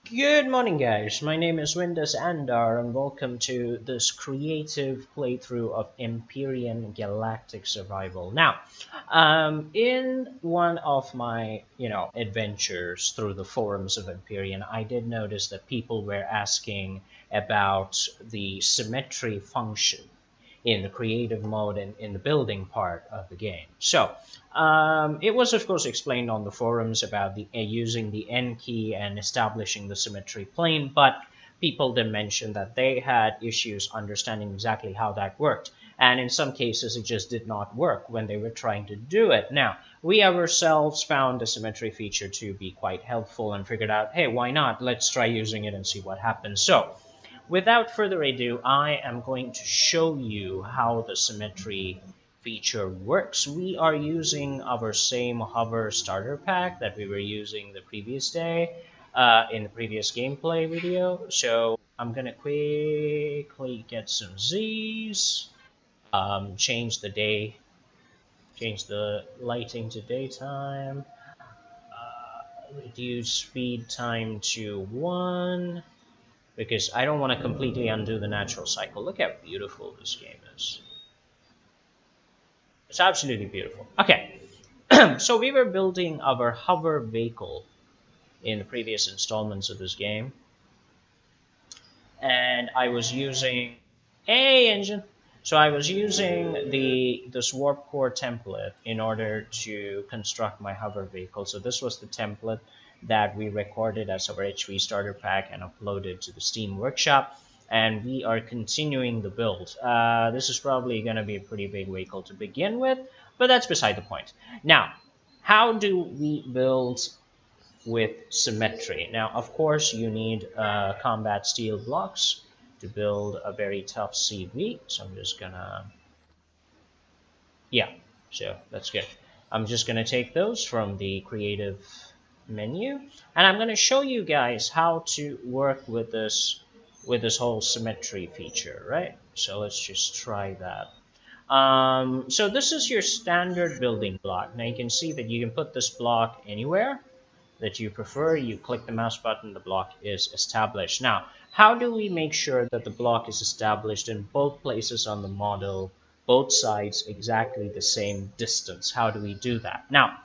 Good morning, guys. My name is Windus Andar, and welcome to this creative playthrough of Empyrion Galactic Survival. Now, in one of my, adventures through the forums of Empyrion, I did notice that people were asking about the symmetry function in the creative mode and in the building part of the game. So it was of course explained on the forums about the using the N key and establishing the symmetry plane, but people did mention that they had issues understanding exactly how that worked, and in some cases it just did not work when they were trying to do it. Now, we ourselves found the symmetry feature to be quite helpful and figured out, hey, why not? Let's try using it and see what happens. So without further ado, I am going to show you how the symmetry feature works. We are using our same hover starter pack that we were using the previous day in the previous gameplay video. So I'm gonna quickly get some Z's, change the lighting to daytime, reduce speed time to 1, because I don't want to completely undo the natural cycle. Look how beautiful this game is. It's absolutely beautiful. Okay, so we were building our hover vehicle in the previous installments of this game, and I was using engine. So I was using this warp core template in order to construct my hover vehicle. So this was the template that we recorded as our HV starter pack and uploaded to the Steam workshop, and we are continuing the build. This is probably going to be a pretty big vehicle to begin with, but that's beside the point. Now, how do we build with symmetry? Now, of course, you need combat steel blocks to build a very tough CV. So I'm just gonna, so that's good. I'm just gonna take those from the creative menu, and I'm gonna show you guys how to work with this whole symmetry feature, right? So let's just try that. So this is your standard building block. Now you can see that you can put this block anywhere that you prefer. You click the mouse button, the block is established. Now, how do we make sure that the block is established in both places on the model, both sides exactly the same distance? How do we do that? Now,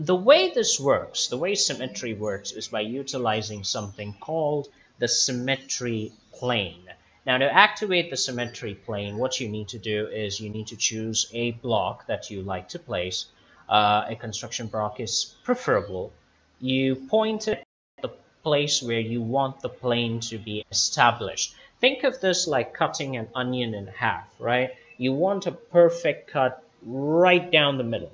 the way this works, the way symmetry works, is by utilizing something called the symmetry plane. Now, to activate the symmetry plane, what you need to do is you need to choose a block that you like to place. A construction block is preferable. You point it at the place where you want the plane to be established. Think of this like cutting an onion in half, right? You want a perfect cut right down the middle.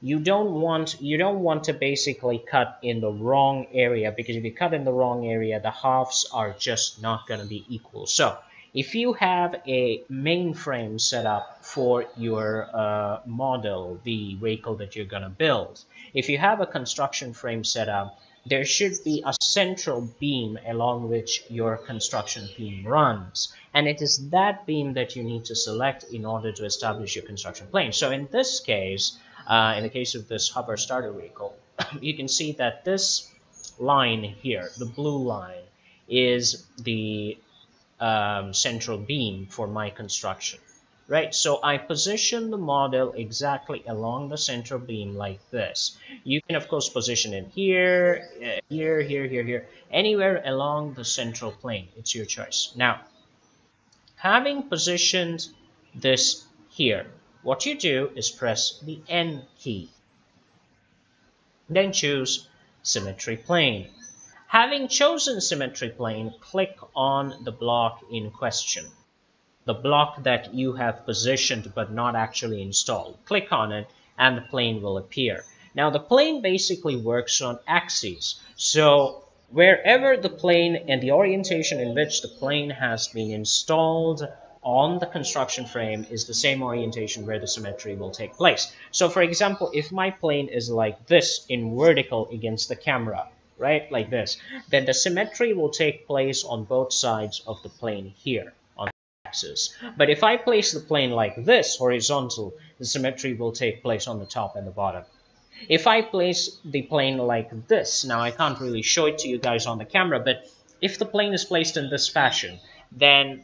You don't want to basically cut in the wrong area, because if you cut in the wrong area, the halves are just not going to be equal. So if you have a mainframe set up for your model, the vehicle that you're going to build, if you have a construction frame set up, there should be a central beam along which your construction beam runs. And it is that beam that you need to select in order to establish your construction plane. So in this case, in the case of this hover starter vehicle, you can see that this line here, the blue line, is the central beam for my construction, right? So I position the model exactly along the central beam like this. You can of course position it here, here, anywhere along the central plane. It's your choice. Now, having positioned this here, what you do is press the N key, then choose symmetry plane. Having chosen symmetry plane, click on the block in question, the block that you have positioned but not actually installed. Click on it and the plane will appear. Now the plane basically works on axes, so wherever the plane and the orientation in which the plane has been installed on the construction frame is the same orientation where the symmetry will take place. So for example, if my plane is like this in vertical against the camera, right, like this, then the symmetry will take place on both sides of the plane here on the axis. But if I place the plane like this, horizontal, the symmetry will take place on the top and the bottom. If I place the plane like this, now I can't really show it to you guys on the camera, but if the plane is placed in this fashion, then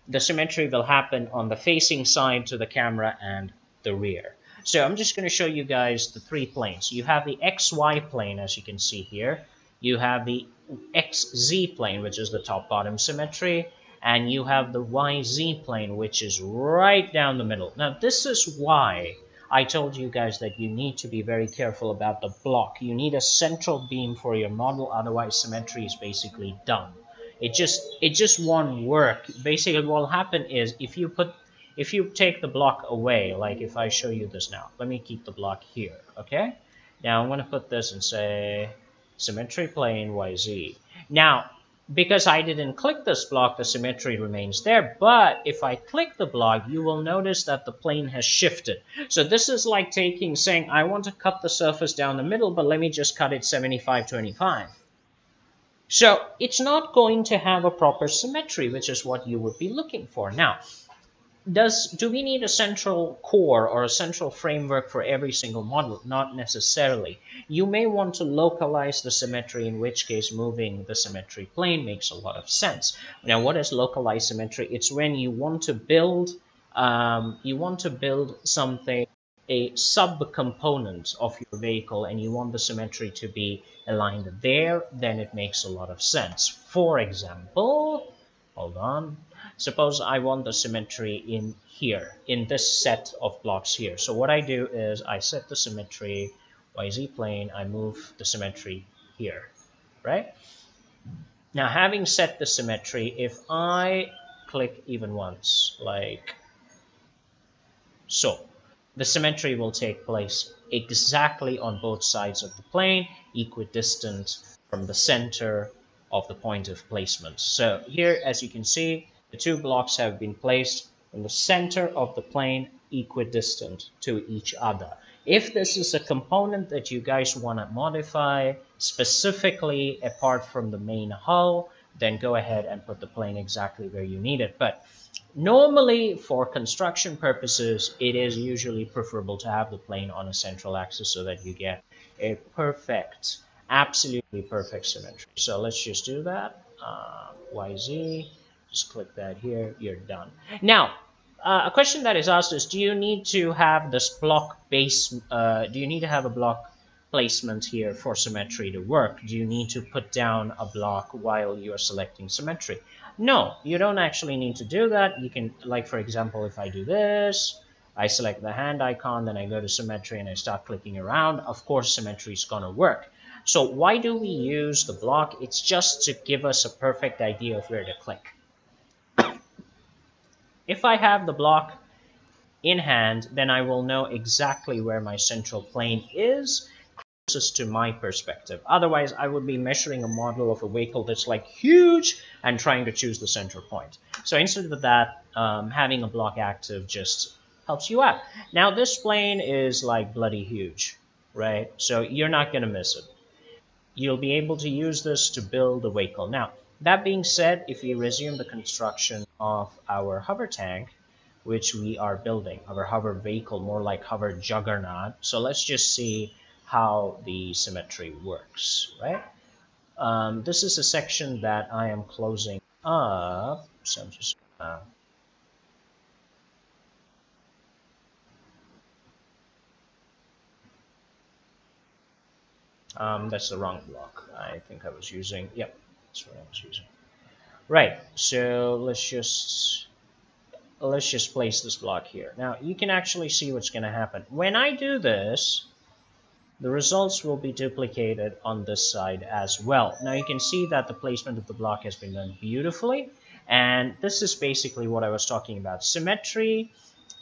the symmetry will happen on the facing side to the camera and the rear. So I'm just going to show you guys the three planes. You have the XY plane, as you can see here. You have the XZ plane, which is the top-bottom symmetry. And you have the YZ plane, which is right down the middle. Now, this is why I told you guys that you need to be very careful about the block. You need a central beam for your model, otherwise symmetry is basically done. It just won't work. Basically, what will happen is if you take the block away, like if I show you this now, let me keep the block here, okay? Now I'm going to put this and say symmetry plane YZ. Now, because I didn't click this block, the symmetry remains there. But if I click the block, you will notice that the plane has shifted. So this is like saying, I want to cut the surface down the middle, but let me just cut it 75-25. So it's not going to have a proper symmetry, which is what you would be looking for. Now, do we need a central core or a central framework for every single model? Not necessarily. You may want to localize the symmetry, in which case moving the symmetry plane makes a lot of sense. Now, what is localized symmetry? It's when you want to build something, a sub-component of your vehicle, and you want the symmetry to be aligned there, then it makes a lot of sense. For example, hold on. Suppose I want the symmetry in here, in this set of blocks here. So what I do is I set the symmetry, YZ plane, I move the symmetry here, right? Now, having set the symmetry, if I click even once, like so, the symmetry will take place exactly on both sides of the plane, equidistant from the center of the point of placement. So here, as you can see, the two blocks have been placed in the center of the plane, equidistant to each other. If this is a component that you guys want to modify specifically apart from the main hull, then go ahead and put the plane exactly where you need it. But normally, for construction purposes, it is usually preferable to have the plane on a central axis so that you get a perfect, absolutely perfect symmetry. So let's just do that. YZ, just click that here, you're done. Now, a question that is asked is, do you need to have this block base, do you need to have a block placement here for symmetry to work? Do you need to put down a block while you're selecting symmetry? No, you don't actually need to do that. You can, like for example, if I do this, I select the hand icon, then I go to symmetry and I start clicking around, of course symmetry is going to work. So why do we use the block? It's just to give us a perfect idea of where to click. If I have the block in hand, then I will know exactly where my central plane is, closest to my perspective. Otherwise, I would be measuring a model of a vehicle that's like huge and trying to choose the center point. So instead of that, having a block active just helps you out. Now, this plane is like bloody huge, right? So you're not going to miss it. You'll be able to use this to build a vehicle. Now, that being said, if we resume the construction of our hover tank, which we are building, our hover vehicle, more like hover juggernaut. So let's just see how the symmetry works, right? This is a section that I am closing up. So I'm just that's the wrong block. I think I was using, yep, that's what I was using. Right, so let's just place this block here. Now you can actually see what's going to happen. When I do this, the results will be duplicated on this side as well. Now you can see that the placement of the block has been done beautifully. And this is basically what I was talking about. Symmetry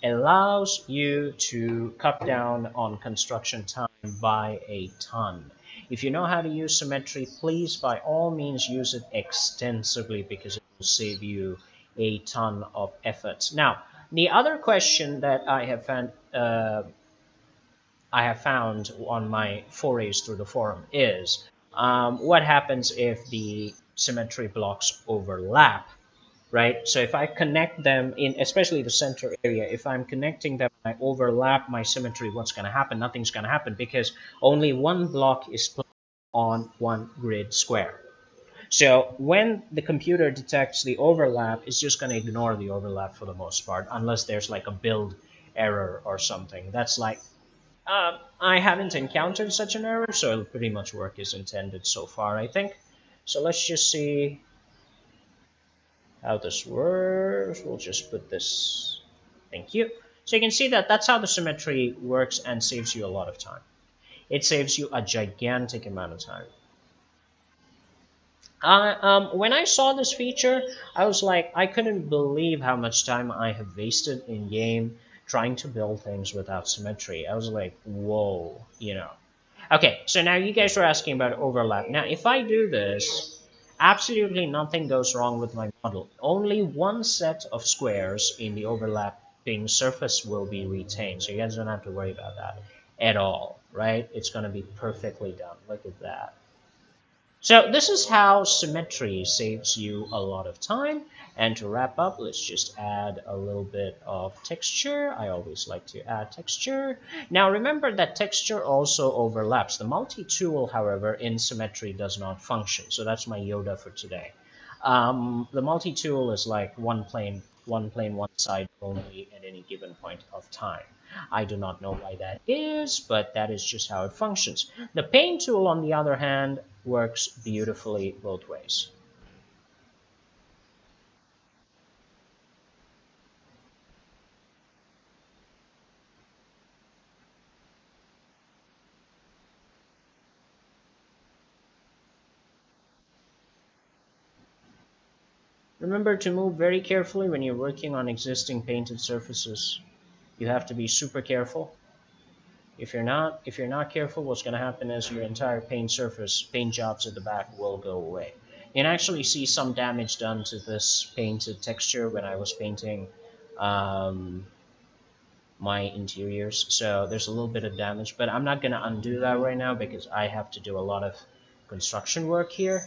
allows you to cut down on construction time by a ton. If you know how to use symmetry, please by all means use it extensively because it will save you a ton of effort. Now, the other question that I have found on my forays through the forum is what happens if the symmetry blocks overlap? right? So if I connect them in, especially the center area, if I'm connecting them, I overlap my symmetry, what's going to happen? Nothing's going to happen because only one block is placed on one grid square. So when the computer detects the overlap, it's just going to ignore the overlap for the most part, unless there's like a build error or something. That's like, I haven't encountered such an error, so it'll pretty much work as intended so far, I think. So let's just see how this works. We'll just put this. Thank you. So you can see that that's how the symmetry works and saves you a lot of time. It saves you a gigantic amount of time. When I saw this feature, I was like, I couldn't believe how much time I have wasted in game trying to build things without symmetry. I was like, whoa, you know. Okay, so now you guys were asking about overlap. Now, if I do this, absolutely nothing goes wrong with my model. Only one set of squares in the overlapping surface will be retained, so you guys don't have to worry about that at all, right? It's going to be perfectly done. Look at that. So this is how symmetry saves you a lot of time. And to wrap up, let's just add a little bit of texture. I always like to add texture. Now remember that texture also overlaps. The multi-tool, however, in symmetry does not function. So that's my Yoda for today. The multi-tool is like one plane, one side only at any given point of time. I do not know why that is, but that is just how it functions. The paint tool, on the other hand, works beautifully both ways. Remember to move very carefully when you're working on existing painted surfaces. You have to be super careful. If you're not careful, what's going to happen is your entire paint surface, paint jobs at the back will go away. You can actually see some damage done to this painted texture when I was painting my interiors. So there's a little bit of damage, but I'm not going to undo that right now because I have to do a lot of construction work here.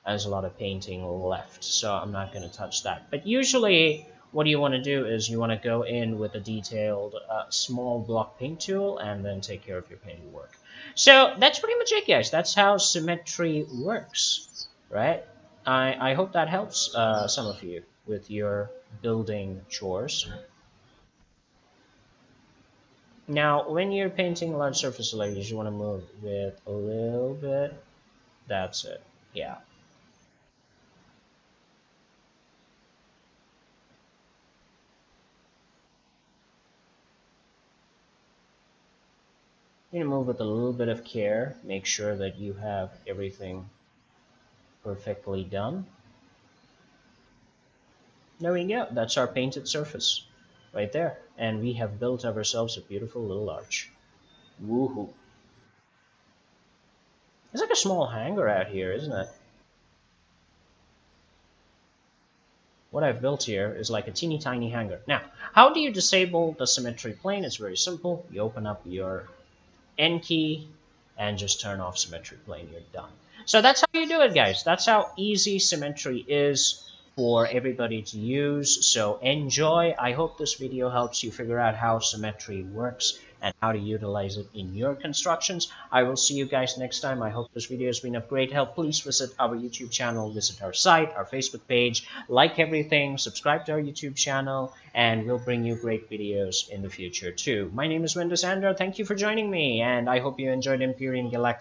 There's a lot of painting left, so I'm not going to touch that. But usually what you want to do is you want to go in with a detailed small block paint tool and then take care of your painting work. So that's pretty much it, guys. That's how symmetry works, right? I hope that helps some of you with your building chores. Now, when you're painting large surface layers, you want to move with a little bit. That's it. Yeah. You need to move with a little bit of care. Make sure that you have everything perfectly done. There we go. That's our painted surface right there. And we have built ourselves a beautiful little arch. Woohoo. It's like a small hangar out here, isn't it? What I've built here is like a teeny tiny hangar. Now, how do you disable the symmetry plane? It's very simple. You open up your N key and just turn off symmetry plane. You're done. So that's how you do it, guys. That's how easy symmetry is for everybody to use. So enjoy. I hope this video helps you figure out how symmetry works and how to utilize it in your constructions. I will see you guys next time. I hope this video has been of great help. Please visit our YouTube channel, visit our site, our Facebook page, like everything, subscribe to our YouTube channel, and we'll bring you great videos in the future too. My name is Windus Andar. Thank you for joining me, and I hope you enjoyed Empyrion Galactic